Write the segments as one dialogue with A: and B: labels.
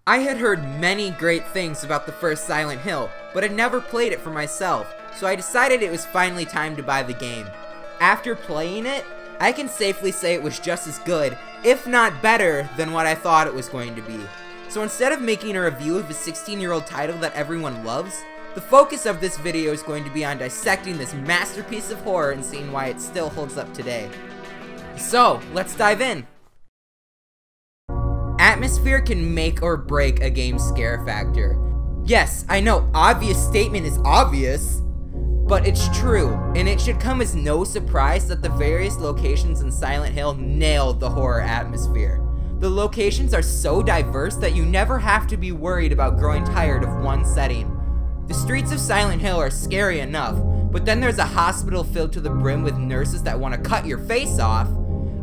A: I had heard many great things about the first Silent Hill, but had never played it for myself, so I decided it was finally time to buy the game. After playing it, I can safely say it was just as good, if not better, than what I thought it was going to be. So instead of making a review of a 16-year-old title that everyone loves, the focus of this video is going to be on dissecting this masterpiece of horror and seeing why it still holds up today. So, let's dive in! Atmosphere can make or break a game's scare factor. Yes, I know, obvious statement is obvious, but it's true, and it should come as no surprise that the various locations in Silent Hill nailed the horror atmosphere. The locations are so diverse that you never have to be worried about growing tired of one setting. The streets of Silent Hill are scary enough, but then there's a hospital filled to the brim with nurses that want to cut your face off,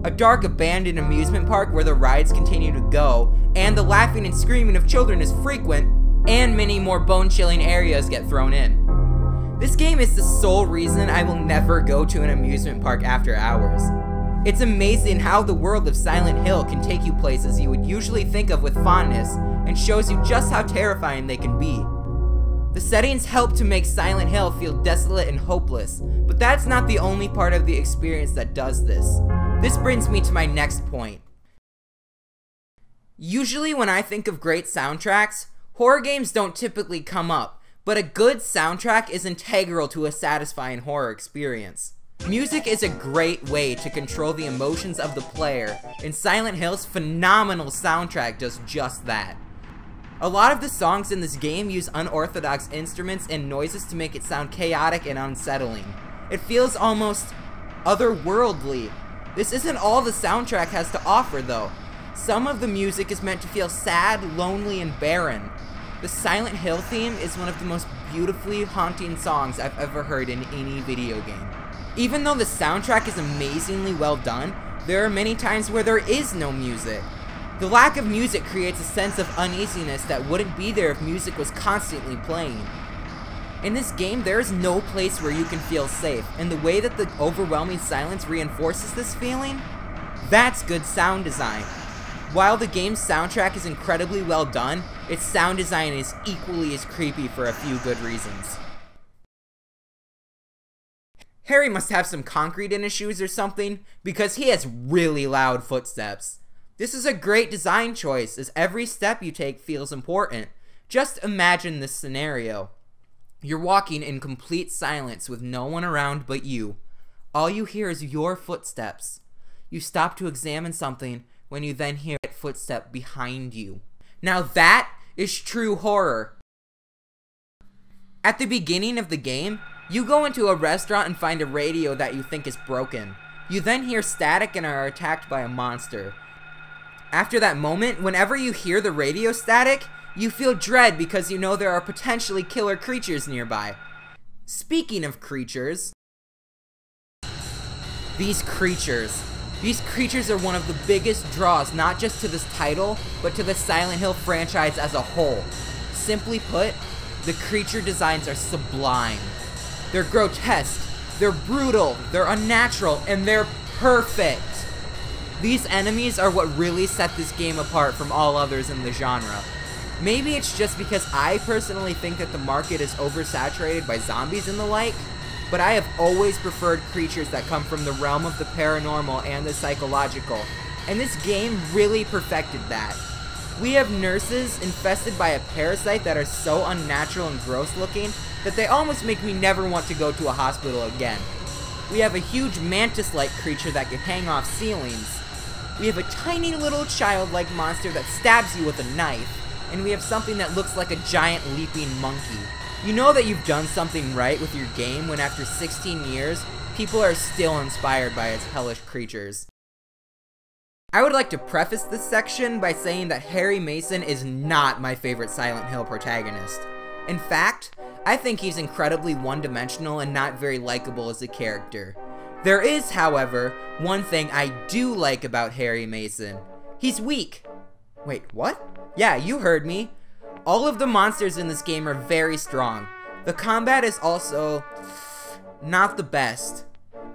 A: a dark abandoned amusement park where the rides continue to go, and the laughing and screaming of children is frequent, and many more bone-chilling areas get thrown in. This game is the sole reason I will never go to an amusement park after hours. It's amazing how the world of Silent Hill can take you places you would usually think of with fondness, and shows you just how terrifying they can be. The settings help to make Silent Hill feel desolate and hopeless, but that's not the only part of the experience that does this. This brings me to my next point. Usually when I think of great soundtracks, horror games don't typically come up, but a good soundtrack is integral to a satisfying horror experience. Music is a great way to control the emotions of the player, and Silent Hill's phenomenal soundtrack does just that. A lot of the songs in this game use unorthodox instruments and noises to make it sound chaotic and unsettling. It feels almost otherworldly. This isn't all the soundtrack has to offer though. Some of the music is meant to feel sad, lonely, and barren. The Silent Hill theme is one of the most beautifully haunting songs I've ever heard in any video game. Even though the soundtrack is amazingly well done, there are many times where there is no music. The lack of music creates a sense of uneasiness that wouldn't be there if music was constantly playing. In this game, there is no place where you can feel safe, and the way that the overwhelming silence reinforces this feeling, that's good sound design. While the game's soundtrack is incredibly well done, its sound design is equally as creepy for a few good reasons. Harry must have some concrete in his shoes or something, because he has really loud footsteps. This is a great design choice, as every step you take feels important. Just imagine this scenario. You're walking in complete silence with no one around but you. All you hear is your footsteps. You stop to examine something when you then hear a footstep behind you. Now that is true horror. At the beginning of the game, you go into a restaurant and find a radio that you think is broken. You then hear static and are attacked by a monster. After that moment, whenever you hear the radio static, you feel dread because you know there are potentially killer creatures nearby. Speaking of creatures, these creatures are one of the biggest draws not just to this title, but to the Silent Hill franchise as a whole. Simply put, the creature designs are sublime. They're grotesque, they're brutal, they're unnatural, and they're perfect. These enemies are what really set this game apart from all others in the genre. Maybe it's just because I personally think that the market is oversaturated by zombies and the like, but I have always preferred creatures that come from the realm of the paranormal and the psychological, and this game really perfected that. We have nurses infested by a parasite that are so unnatural and gross looking that they almost make me never want to go to a hospital again. We have a huge mantis-like creature that can hang off ceilings. We have a tiny little childlike monster that stabs you with a knife. And we have something that looks like a giant leaping monkey. You know that you've done something right with your game when after 16 years, people are still inspired by its hellish creatures. I would like to preface this section by saying that Harry Mason is not my favorite Silent Hill protagonist. In fact, I think he's incredibly one-dimensional and not very likable as a character. There is, however, one thing I do like about Harry Mason. He's weak. Wait, what? Yeah, you heard me. All of the monsters in this game are very strong. The combat is also not the best.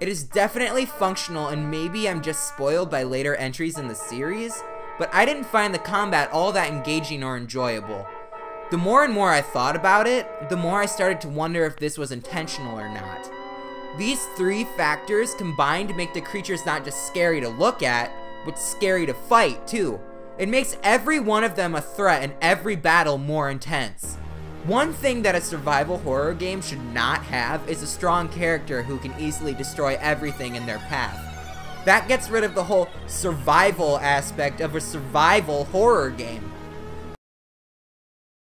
A: It is definitely functional, and maybe I'm just spoiled by later entries in the series, but I didn't find the combat all that engaging or enjoyable. The more and more I thought about it, the more I started to wonder if this was intentional or not. These three factors combined make the creatures not just scary to look at, but scary to fight too. It makes every one of them a threat and every battle more intense. One thing that a survival horror game should not have is a strong character who can easily destroy everything in their path. That gets rid of the whole survival aspect of a survival horror game.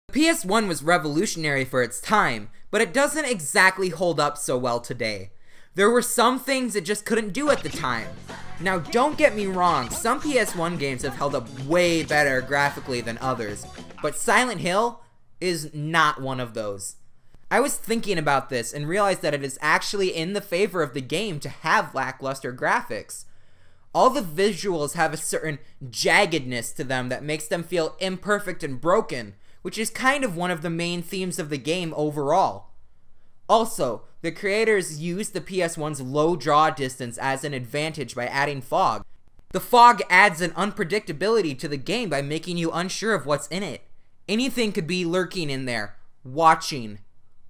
A: The PS1 was revolutionary for its time, but it doesn't exactly hold up so well today. There were some things it just couldn't do at the time. Now don't get me wrong, some PS1 games have held up way better graphically than others, but Silent Hill is not one of those. I was thinking about this and realized that it is actually in the favor of the game to have lackluster graphics. All the visuals have a certain jaggedness to them that makes them feel imperfect and broken, which is kind of one of the main themes of the game overall. Also, the creators used the PS1's low draw distance as an advantage by adding fog. The fog adds an unpredictability to the game by making you unsure of what's in it. Anything could be lurking in there, watching,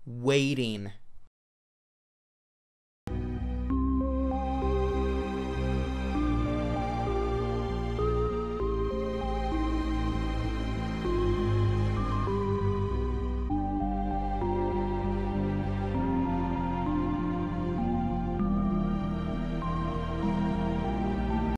A: waiting.